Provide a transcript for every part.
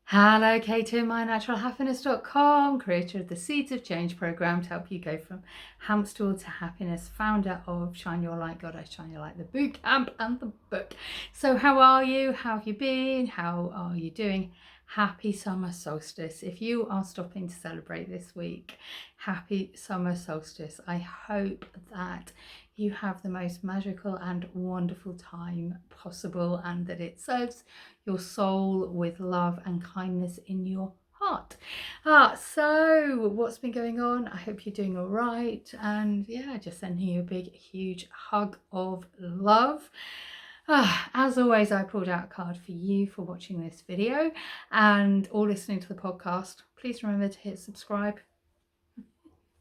Hello, Katie, mynaturalhappiness.com, creator of the Seeds of Change program to help you go from hamster to happiness, founder of Shine Your Light, God, I Shine Your Light, the boot camp and the book. So how are you? How have you been? How are you doing? Happy summer solstice. If you are stopping to celebrate this week, happy summer solstice. I hope that you have the most magical and wonderful time possible and that it serves your soul with love and kindness in your heart. So what's been going on? I hope you're doing all right, and yeah, just sending you a big huge hug of love. As always, I pulled out a card for you for watching this video and or listening to the podcast. Please remember to hit subscribe.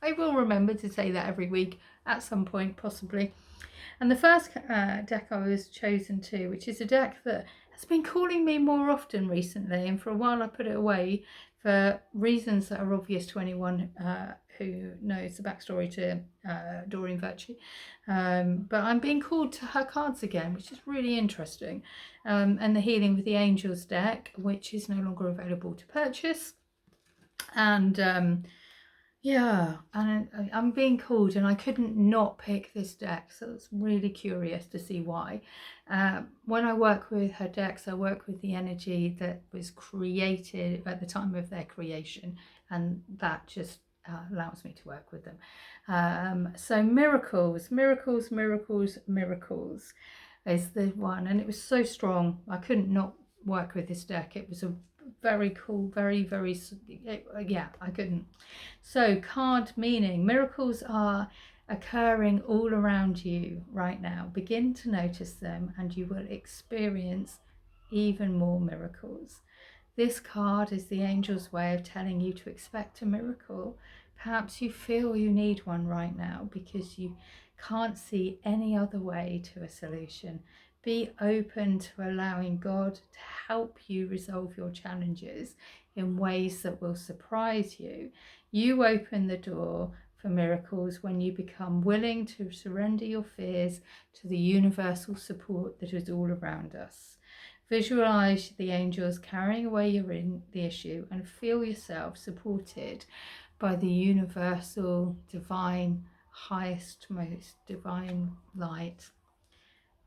I will remember to say that every week at some point, possibly. And the first deck I was chosen to, which is a deck that has been calling me more often recently, and for a while I put it away for reasons that are obvious to anyone who knows the backstory to Doreen Virtue. But I'm being called to her cards again, which is really interesting. And the Healing with the Angels deck, which is no longer available to purchase. And yeah, and I'm being called, and I couldn't not pick this deck, so it's really curious to see why. When I work with her decks, I work with the energy that was created at the time of their creation, and that just allows me to work with them. So miracles, miracles, miracles, miracles is the one, and it was so strong. I couldn't not work with this deck. It was a very cool, very yeah, I couldn't. So card meaning: miracles are occurring all around you right now. Begin to notice them and you will experience even more miracles. This card is the angel's way of telling you to expect a miracle. Perhaps you feel you need one right now because you can't see any other way to a solution. Be open to allowing God to help you resolve your challenges in ways that will surprise you. You open the door for miracles when you become willing to surrender your fears to the universal support that is all around us. Visualize the angels carrying away the issue and feel yourself supported by the universal, divine, highest, most divine light,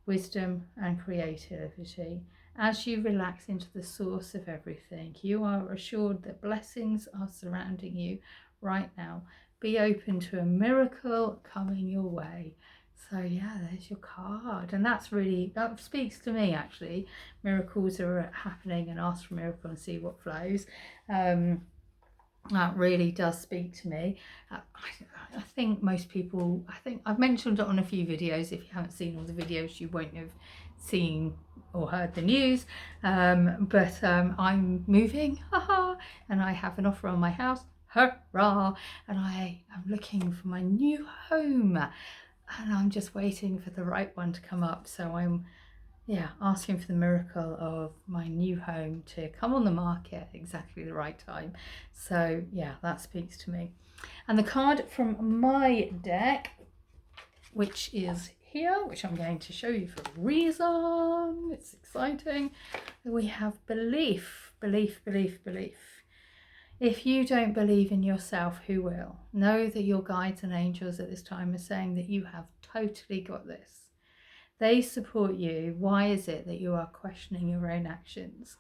wisdom and creativity. As you relax into the source of everything, you are assured that blessings are surrounding you right now. Be open to a miracle coming your way. So yeah, there's your card, and that speaks to me actually. Miracles are happening, and ask for a miracle and see what flows. That really does speak to me. I think most people, I think I've mentioned it on a few videos. If you haven't seen all the videos, you won't have seen or heard the news. But I'm moving, and I have an offer on my house, hurrah! And I am looking for my new home, and I'm just waiting for the right one to come up. So I'm asking for the miracle of my new home to come on the market at exactly the right time. So yeah, that speaks to me. And the card from my deck, which is here, which I'm going to show you for a reason, it's exciting. We have belief, belief, belief, belief. If you don't believe in yourself, who will? Know that your guides and angels at this time are saying that you have totally got this. They support you. Why is it that you are questioning your own actions?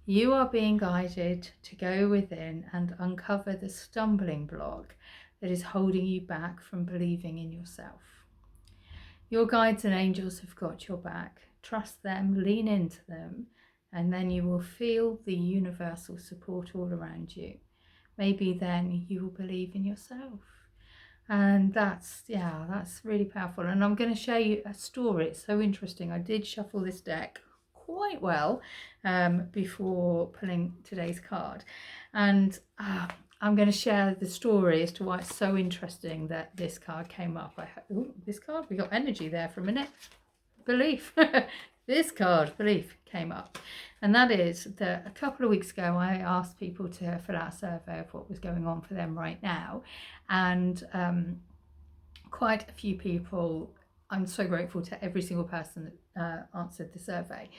You are being guided to go within and uncover the stumbling block that is holding you back from believing in yourself. Your guides and angels have got your back. Trust them, lean into them, and then you will feel the universal support all around you. Maybe then you will believe in yourself. And that's really powerful. And I'm going to show you a story. It's so interesting. I did shuffle this deck quite well before pulling today's card, and I'm going to share the story as to why it's so interesting that this card came up. This card, we got energy there for a minute. Belief. This card, belief, came up, and that is that a couple of weeks ago I asked people to fill out a survey of what was going on for them right now, and quite a few people, I'm so grateful to every single person that answered the survey,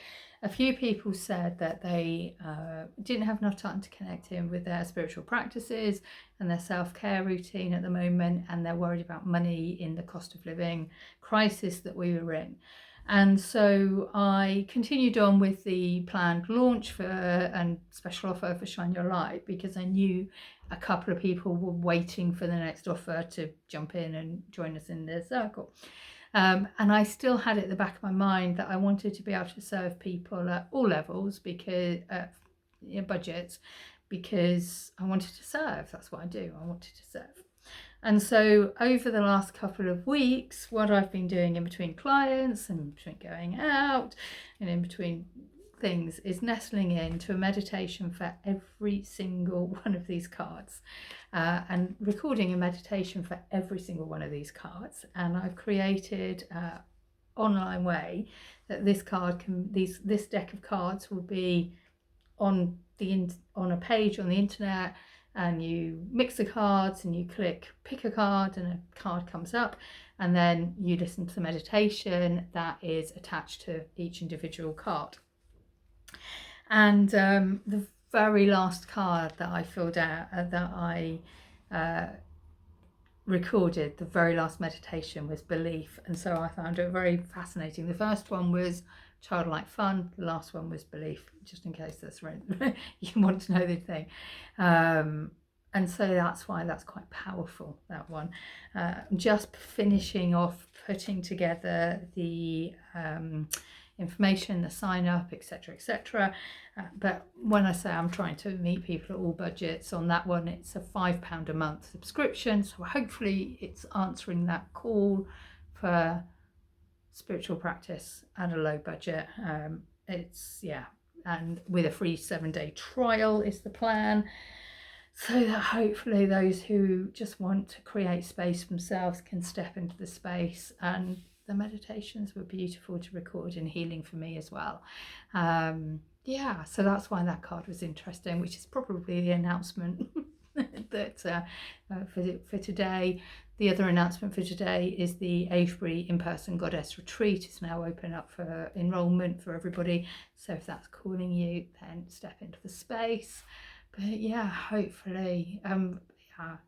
a few people said that they didn't have enough time to connect in with their spiritual practices and their self-care routine at the moment, and they're worried about money in the cost of living crisis that we were in. And so I continued on with the planned launch for and special offer for Shine Your Light, because I knew a couple of people were waiting for the next offer to jump in and join us in their circle. And I still had it at the back of my mind that I wanted to be able to serve people at all levels, because budgets, because I wanted to serve. That's what I do. I wanted to serve. And so over the last couple of weeks, what I've been doing in between clients and in between going out and in between things is nestling into a meditation for every single one of these cards, and recording a meditation for every single one of these cards. And I've created an online way that this deck of cards will be on a page on the internet, and you mix the cards and you pick a card and a card comes up, and then you listen to the meditation that is attached to each individual card. And the very last card that I filled out, that I recorded, the very last meditation was belief, and so I found it very fascinating. The first one was childlike fun, the last one was belief, just in case that's right. You want to know the thing. And so that's why that's quite powerful, that one. Just finishing off putting together the information, the sign up, etc., etc. But when I say I'm trying to meet people at all budgets, on that one it's a £5 a month subscription, so hopefully it's answering that call for spiritual practice at a low budget. And with a free 7-day trial is the plan, so that hopefully those who just want to create space for themselves can step into the space. And the meditations were beautiful to record and healing for me as well. So that's why that card was interesting, which is probably the announcement that for today. The other announcement for today is the Avebury in-person Goddess Retreat is now open up for enrolment for everybody. So if that's calling you, then step into the space. But yeah, hopefully,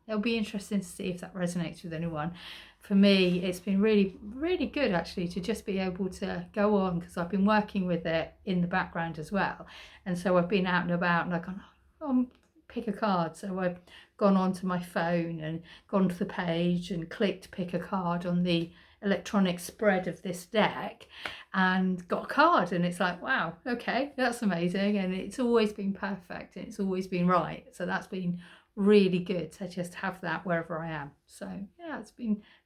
it'll be interesting to see if that resonates with anyone. For me, it's been really, really good actually to just be able to go on, because I've been working with it in the background as well. And so I've been out and about and I've gone, pick a card. So I've gone onto my phone and gone to the page and clicked pick a card on the electronic spread of this deck and got a card, and it's like, wow, okay, that's amazing. And it's always been perfect and it's always been right, so that's been really good to just have that wherever I am. So yeah,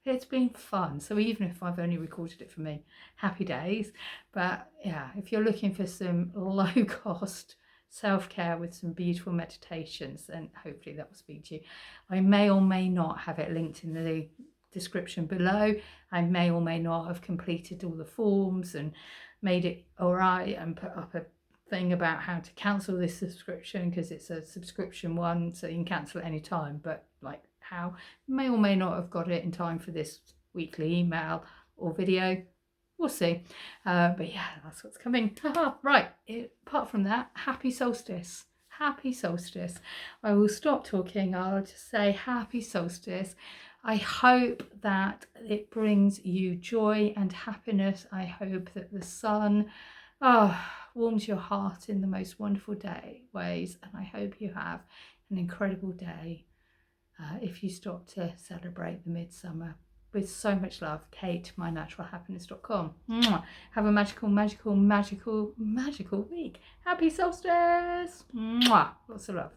it's been fun. So even if I've only recorded it for me, happy days. But yeah, if you're looking for some low cost self-care with some beautiful meditations, then hopefully that will speak to you. I may or may not have it linked in the description below. I may or may not have completed all the forms and made it all right and put up a thing about how to cancel this subscription, because it's a subscription one, so you can cancel at any time. But like, how may or may not have got it in time for this weekly email or video, we'll see. But yeah, that's what's coming. Right, apart from that, happy solstice. Happy solstice. I will stop talking. I'll just say happy solstice. I hope that it brings you joy and happiness. I hope that the sun warms your heart in the most wonderful ways, and I hope you have an incredible day if you stop to celebrate the midsummer. With so much love, Kate, mynaturalhappiness.com. Have a magical, magical, magical, magical week. Happy solstice. Lots of love.